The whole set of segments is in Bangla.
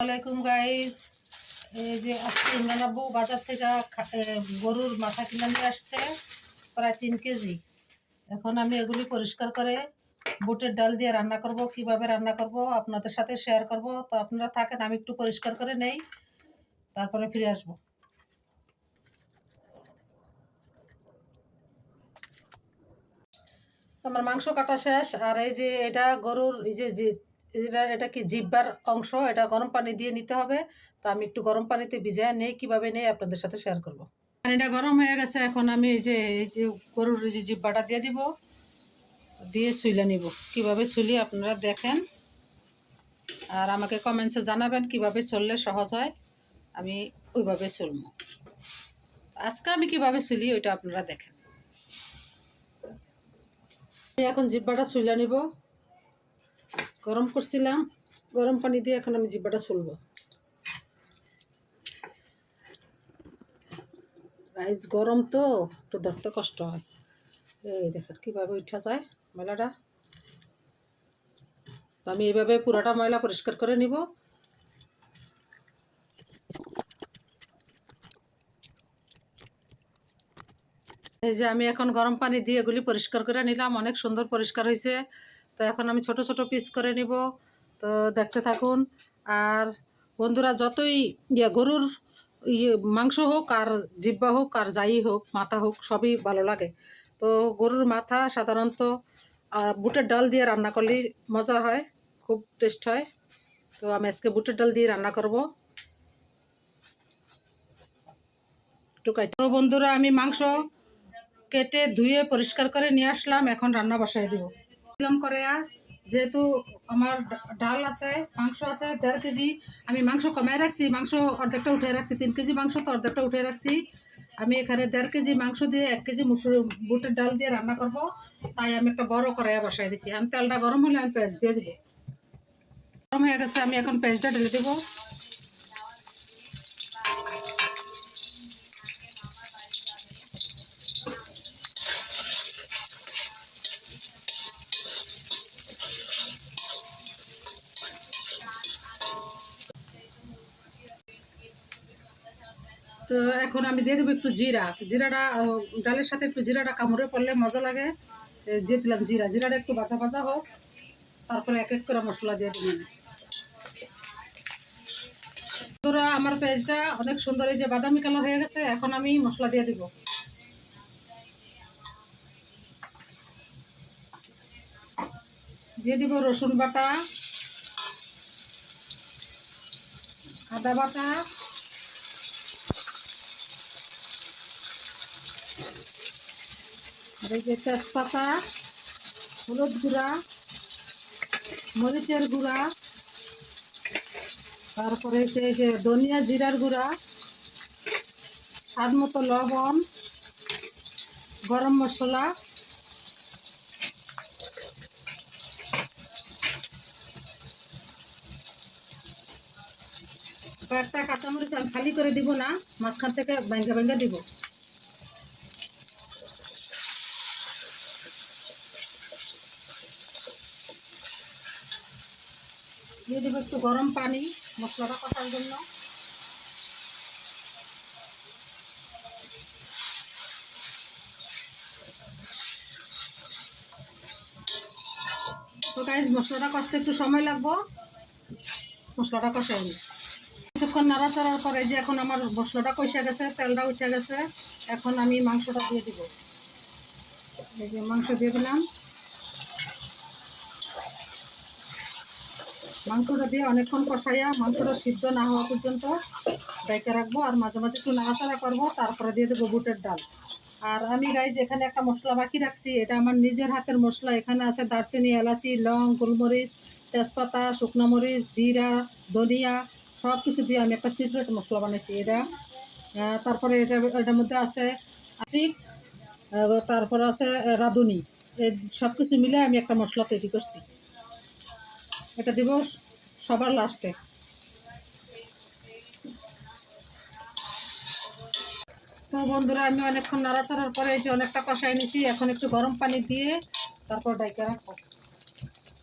আসসালামাইকুম গাইস। এই যে আজকে ইমরান আব্বু বাজার থেকে গরুর মাথা কিনে নিয়ে আসছে প্রায় 3 কেজি। এখন আমি এগুলি পরিষ্কার করে বুটের ডাল দিয়ে রান্না করব। কিভাবে রান্না করব আপনাদের সাথে শেয়ার করব। তো আপনারা থাকেন, আমি একটু পরিষ্কার করে নেই, তারপরে ফিরে আসবো। আমার মাংস কাটা শেষ। আর এই যে এটা গরুর এই যে এটা কি জিব্বার অংশ, এটা গরম পানি দিয়ে নিতে হবে। তো আমি একটু গরম পানিতে ভিজিয়ে নেই, কিভাবে নেই আপনাদের সাথে শেয়ার করব। পানিটা গরম হয়ে গেছে, এখন আমি এই যে গরুর এই যে জিব্বাটা দিয়ে দিব, দিয়ে চুলে নিব। কিভাবে চুলি আপনারা দেখেন আর আমাকে কমেন্টসে জানাবেন কিভাবে চললে সহজ হয়, আমি ওইভাবে চলব। আজকে আমি কিভাবে চুলি ওইটা আপনারা দেখেন। আমি এখন জিব্বাটা চুলে নিব। গরম করছিলাম, গরম পানি দিয়ে এখন আমি জিব্বাটা চুলব। গাইজ গরম তো একটু ধরতে কষ্ট হয়। এই দেখেন কীভাবে উঠা যায় ময়লাটা। তো আমি এইভাবে পুরোটা ময়লা পরিষ্কার করে নিব। এই যে আমি এখন গরম পানি দিয়ে এগুলি পরিষ্কার করে নিলাম, অনেক সুন্দর পরিষ্কার হয়েছে। তো এখন আমি ছোট ছোট পিস করে নিব। তো দেখতে থাকুন। আর বন্ধুরা, যতই গরুর মাংস হোক আর জিব্বা হোক আর যাই হোক, মাথা হোক, সবই ভালো লাগে। তো গরুর মাথা সাধারণত বুটের ডাল দিয়ে রান্না করলেই মজা হয়, খুব টেস্ট হয়। তো আমি আজকে বুটের ডাল দিয়ে রান্না করব। তো বন্ধুরা, আমি মাংস কেটে ধুয়ে পরিষ্কার করে নিয়ে আসলাম, এখন রান্না বসাই দিব। দিলাম করে, আর যেহেতু আমার ডাল আছে, মাংস আছে 1.5 কেজি, আমি মাংস কমায় রাখছি, মাংস অর্ধেকটা উঠে রাখছি। 3 কেজি মাংস তো অর্ধেকটা উঠে রাখছি। আমি এখানে 1.5 কেজি মাংস দিয়ে 1 কেজি বুটের ডাল দিয়ে রান্না করব। তাই আমি একটা বড় কড়াইয়ে বসাই দিছি। আমি তেলটা গরম হলে আমি পেঁয়াজ দিয়ে দিব। গরম হয়ে গেছে, আমি এখন পেঁয়াজটা ঢেলে দেবো। তো এখন আমি দিয়ে দেবো একটু জিরাটা ডালের সাথে একটু জিরাটা কামড়ে পড়লে মজা লাগে। দিয়ে দিলাম জিরাটা একটু ভাজা ভাজা হোক, তারপরে এক এক করে মশলা দিয়ে দিলাম। বন্ধুরা, আমার পেঁয়াজটা অনেক সুন্দর এই যে বাদামি কালার হয়ে গেছে, এখন আমি মশলা দিয়ে দিব। দিয়ে দিব রসুন বাটা, আদা বাটা, আর এই যে তেজপাতা, হলুদ গুঁড়া, মরিচের গুঁড়া, তারপরে এই যে ধনিয়া জিরার গুঁড়া, স্বাদ মতো লবণ, গরম মশলা, কয়েকটা কাঁচামরিচ আমি খালি করে দিব না, মাঝখান থেকে ভেঙে ভেঙে দিব। দিয়ে দিব একটু গরম পানি মশলাটা কষার জন্য। তো গাইজ, মশলাটা কষতে একটু সময় লাগবে, মশলাটা কষাই নি। কিছুক্ষণ নাড়াচাড়ার পরে যে এখন আমার মশলাটা কষে গেছে, তেলটা উঠে গেছে, এখন আমি মাংসটা দিয়ে দিব। এই যে মাংস দিয়ে দিলাম। মাংসটা দিয়ে অনেকক্ষণ কষাইয়া মাংসটা সিদ্ধ না হওয়া পর্যন্ত ঢেকে রাখবো, আর মাঝে মাঝে একটু নাড়াচাড়া করবো, তারপরে দিয়ে দেবো বুটের ডাল। আর আমি গাইজ এখানে একটা মশলা বাকি রাখছি, এটা আমার নিজের হাতের মশলা। এখানে আছে দারচিনি, এলাচি, লং, গোলমরিচ, তেজপাতা, শুকনো মরিচ, জিরা, ধনিয়া, সব কিছু দিয়ে আমি একটা সিক্রেট মশলা বানিয়েছি এটা। তারপরে এটার মধ্যে আছে আফিক, তারপর আছে রাঁধুনি। এই সব কিছু মিলে আমি একটা মশলা তৈরি করছি, এটা দিব সবার লাস্টে। তো বন্ধুরা, আমি অনেকক্ষণ নাড়াচাড়ার পরে এই যে অনেকটা কষাই নিছি, এখন একটু গরম পানি দিয়ে তারপর ডাইকা রাখবো।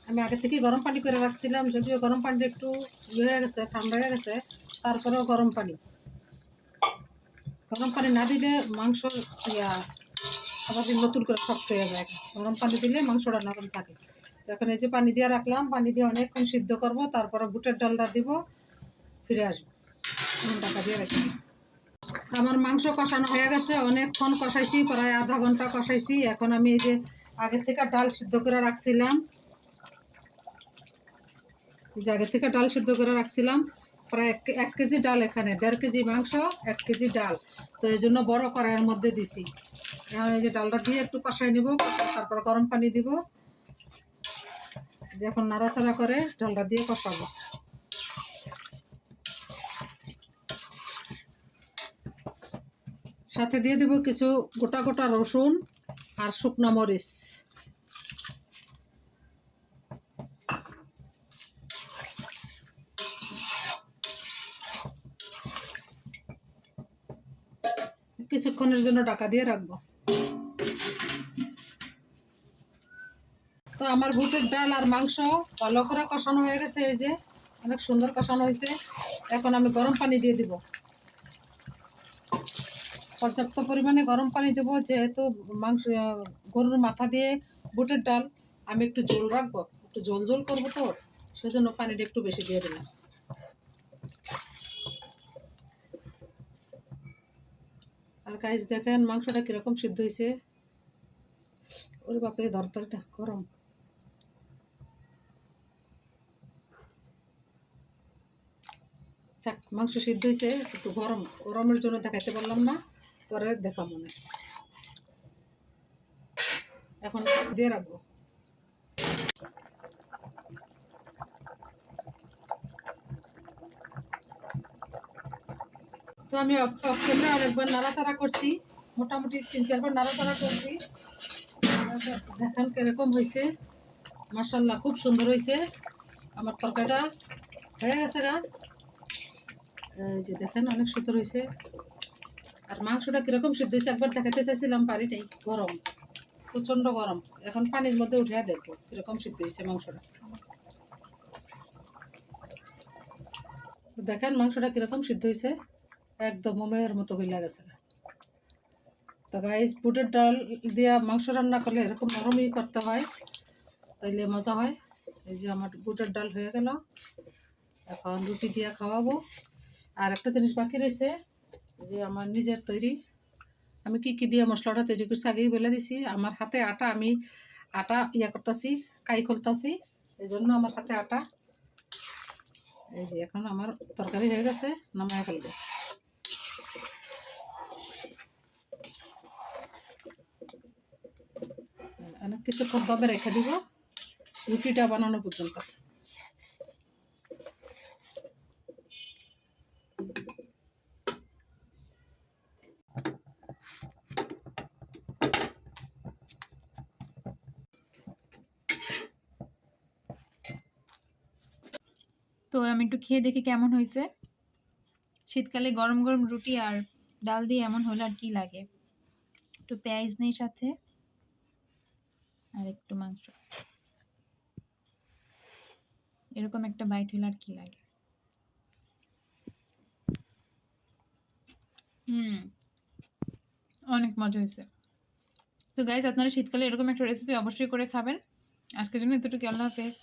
আমি আগে থেকে গরম পানি করে রাখছিলাম, যদিও গরম পানিটা একটু ইয়ে হয়ে গেছে, ঠান্ডা হয়ে গেছে, তারপরেও গরম পানি না দিলে মাংস ইয়া আবার নতুন করে শক্ত হয়ে যায়। গরম পানি দিলে মাংসটা নরম থাকে। এখন এই যে পানি দিয়ে রাখলাম, পানি দিয়ে অনেকক্ষণ সিদ্ধ করব, তারপরে বুটের ডালটা দিব, ফিরে আসবো। ঢাকা দিয়ে রাখি। আমার মাংস কষানো হয়ে গেছে, অনেকক্ষণ কষাইছি, প্রায় আধা ঘন্টা কষাইছি। এখন আমি এই যে আগের থেকে ডাল সিদ্ধ করে রাখছিলাম, প্রায় 1 কেজি ডাল, এখানে 1.5 কেজি মাংস, 1 কেজি ডাল, তো এই জন্য বড় কড়াইয়ের মধ্যে দিছি। এখন এই যে ডালটা দিয়ে একটু কষাই নিব, তারপর গরম পানি দিব, যে এখন নাড়াচাড়া করে ডালটা দিয়ে কষাবো। সাথে দিয়ে দিব কিছু গোটা গোটা রসুন আর শুকনো মরিচ। কিছুক্ষণের জন্য ঢাকা দিয়ে রাখবো। তো আমার বুটের ডাল আর মাংস ভালো করে কষানো হয়ে গেছে, এই যে অনেক সুন্দর কষানো হয়েছে। এখন আমি গরম পানি দিয়ে দিব, পর্যাপ্ত পরিমাণে গরম পানি দেবো, যেহেতু মাংস গরুর মাথা দিয়ে বুটের ডাল, আমি একটু ঝোল রাখবো, একটু ঝোল ঝোল করবো, তো সেজন্য পানিটা একটু বেশি দিয়ে দিলাম। আর গাইস দেখেন মাংসটা কিরকম সিদ্ধ হয়েছে। ওরে বাপরে, দরদরটা গরম। চাক, মাংস সিদ্ধ হয়েছে, একটু গরমের জন্য দেখাইতে পারলাম না, পরে দেখা মনে। এখন দিয়ে রাখবো। তো আমি অফ ক্যামেরা অনেকবার নাড়াচাড়া করছি, মোটামুটি 3-4 বার নাড়াচাড়া করছি। দেখেন কিরকম হয়েছে, মাশাআল্লাহ খুব সুন্দর হয়েছে। আমার তরকারিটা হয়ে গেছে গা, এই যে দেখেন অনেক সুন্দর হয়েছে। আর মাংসটা কিরকম সিদ্ধ হয়েছে একবার দেখাতে চাইছিলাম, পারি নাই, গরম, প্রচণ্ড গরম। এখন পানির মধ্যে উঠে দেখবো কিরকম সিদ্ধ হয়েছে মাংসটা। দেখেন মাংসটা কিরকম সিদ্ধ হয়েছে, একদম মোমের মতো হইলা গেছে। তো গাইস, বুটের ডাল দিয়া মাংস রান্না করলে এরকম নরমই করতে হয়, তাইলে মজা হয়। এই যে আমার বুটের ডাল হয়ে গেল, এখন রুটি দিয়ে খাওয়াবো। আর একটা জিনিস বাকি রয়েছে, যে আমার নিজের তৈরি, আমি কি দিয়ে মশলাটা তৈরি করছি আগেই বলে দিছি। আমার হাতে আটা, আমি আটা ইয়া করতেছি, কাই খুলতেছি, এই জন্য আমার হাতে আটা। এই যে এখন আমার তরকারি হয়ে গেছে, নামায় ফেলবো। অনেক কিছুক্ষণ দমে রেখে দিব রুটিটা বানানো পর্যন্ত। তো আমি একটু খেয়ে দেখি কেমন হয়েছে। শীতকালে গরম গরম রুটি আর ডাল দিয়ে এমন হলে আর কি লাগে। একটু পেঁয়াজ নেই সাথে, আর একটু মাংস, এরকম একটা বাইট হলে আর কি লাগে। অনেক মজা হয়েছে। তো গাইজ, আপনারা শীতকালে এরকম একটা রেসিপি অবশ্যই করে খাবেন। আজকের জন্য এতটুকু, আল্লাহ হাফেজ।